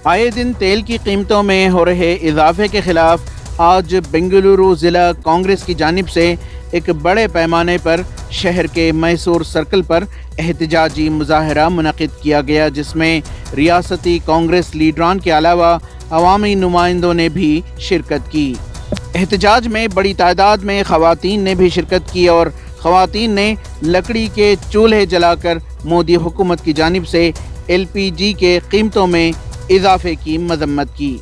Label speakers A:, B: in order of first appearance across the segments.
A: आए दिन तेल की कीमतों में हो रहे इजाफे के खिलाफ आज बेंगलुरु ज़िला कांग्रेस की जानिब से एक बड़े पैमाने पर शहर के मैसूर सर्कल पर एहतजाजी मुजाहरा मुनक़िद किया गया, जिसमें रियासती कांग्रेस लीडरान के अलावा अवामी नुमाइंदों ने भी शिरकत की। एहतजाज में बड़ी तादाद में ख़वातीन ने भी शिरकत की और ख़वातीन ने लकड़ी के चूल्हे जलाकर मोदी हुकूमत की जानिब से LPG के कीमतों में इजाफे की मजम्मत की।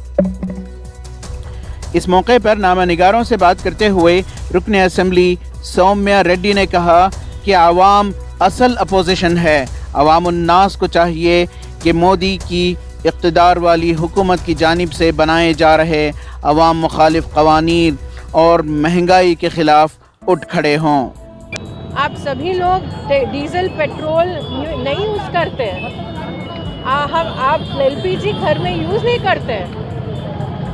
A: इस मौके पर नामानिगारों से बात करते हुए रुकने असेंबली सौम्या रेड्डी ने कहा कि आवाम असल अपोजिशन है। अवामुन्नास को चाहिए कि मोदी की इक़्तिदार वाली हुकूमत की जानिब से बनाए जा रहे अवाम मुखालिफ कवानीन और महंगाई के खिलाफ उठ खड़े हों।
B: आप सभी लोग डीजल पेट्रोल नहीं यूज़ करते हैं, आप LPG घर में यूज़ नहीं करते हैं,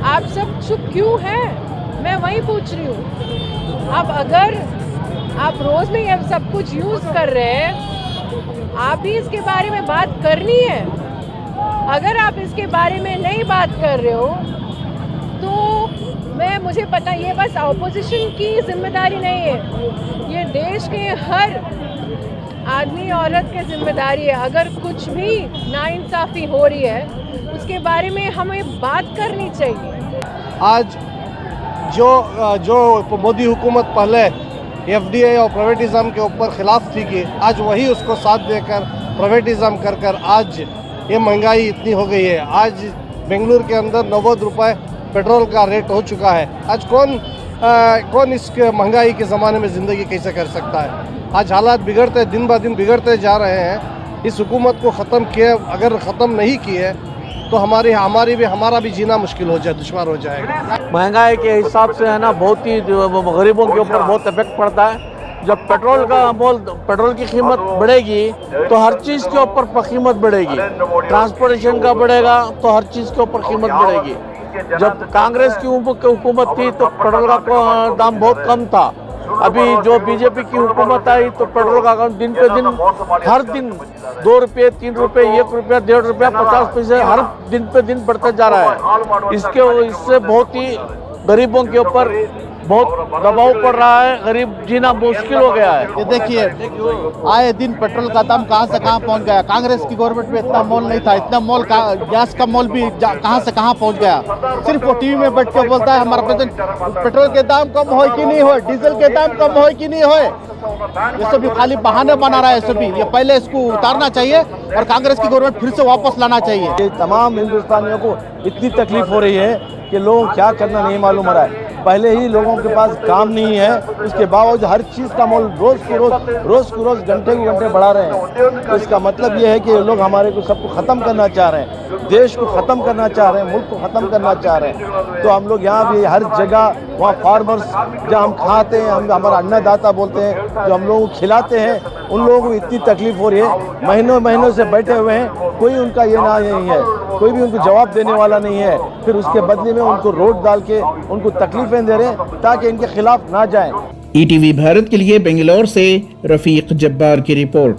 B: आप सब चुप क्यों हैं? मैं वही पूछ रही हूँ। अब अगर आप रोज़ में ये सब कुछ यूज़ कर रहे हैं, आप भी इसके बारे में बात करनी है। अगर आप इसके बारे में नहीं बात कर रहे हो तो मुझे पता ये बस ऑपोजिशन की जिम्मेदारी नहीं है, ये देश के हर आदमी औरत की जिम्मेदारी है। अगर कुछ भी नाइंसाफ़ी हो रही है उसके बारे में हमें बात करनी चाहिए।
C: आज जो मोदी हुकूमत पहले FDI और प्राइवेटिज़म के ऊपर खिलाफ थी कि आज वही उसको साथ देकर प्राइवेटिज़म कर आज ये महंगाई इतनी हो गई है। आज बेंगलुरु के अंदर 90 रुपये पेट्रोल का रेट हो चुका है। आज कौन इस महंगाई के ज़माने में ज़िंदगी कैसे कर सकता है? आज हालात बिगड़ते दिन ब दिन बिगड़ते जा रहे हैं। इस हुकूमत को ख़त्म किए, अगर ख़त्म नहीं किए तो हमारा भी जीना मुश्किल हो जाए, दुश्वार हो जाएगा।
D: महंगाई के हिसाब से है ना, बहुत ही गरीबों के ऊपर बहुत इफेक्ट पड़ता है। जब पेट्रोल की कीमत बढ़ेगी तो हर चीज़ के ऊपर कीमत बढ़ेगी, ट्रांसपोर्टेशन का बढ़ेगा तो हर चीज़ के ऊपर कीमत बढ़ेगी। जब कांग्रेस की हुकूमत थी तो पेट्रोल का दाम बहुत कम था। अभी जो बीजेपी की हुकूमत आई तो पेट्रोल का दिन पे दिन हर दिन 2 रुपये 3 रुपये 1 रुपया 1.5 रुपया 50 पैसे हर दिन पे दिन बढ़ते जा रहा है। इससे बहुत ही गरीबों के ऊपर बहुत दबाव पड़ रहा है, गरीब जीना मुश्किल हो गया है।
E: ये देखिए, आए दिन पेट्रोल का दाम कहां से कहां पहुंच गया। कांग्रेस की गवर्नमेंट में इतना मोल नहीं था, इतना मोल गैस का मोल भी कहां से कहां पहुंच गया। सिर्फ वो टीवी में बैठ के बोलता है हमारा प्रेसिडेंट पेट्रोल के दाम कम हो कि नहीं हो, डीजल के दाम कम हो कि नहीं हो। ये सभी खाली बहाने बना रहा है सभी। ये पहले इसको उतारना चाहिए और कांग्रेस की गवर्नमेंट फिर से वापस लाना चाहिए।
D: ये तमाम हिंदुस्तानियों को इतनी तकलीफ हो रही है कि लोगों को क्या करना नहीं मालूम हो रहा है। पहले ही लोगों के पास काम नहीं है, उसके बावजूद हर चीज़ का मोल रोज़ को रोज़ घंटे को घंटे बढ़ा रहे हैं। तो इसका मतलब ये है कि लोग हमारे को सबको ख़त्म करना चाह रहे हैं, देश को ख़त्म करना चाह रहे हैं, मुल्क को ख़त्म करना चाह रहे हैं। तो हम लोग यहाँ भी हर जगह वहाँ फार्मर्स जहाँ हम खाते हैं, हम हमारा अन्नदाता बोलते हैं, जो हम लोगों को खिलाते हैं, उन लोगों को इतनी तकलीफ हो रही है। महीनों से बैठे हुए हैं, कोई उनका ये ना नहीं है, कोई भी उनको जवाब देने वाला नहीं है। फिर उसके बदले में उनको रोड डाल के उनको तकलीफें दे रहे हैं ताकि इनके खिलाफ ना जाएं।
A: ETV भारत के लिए बेंगलोर से रफीक जब्बार की रिपोर्ट।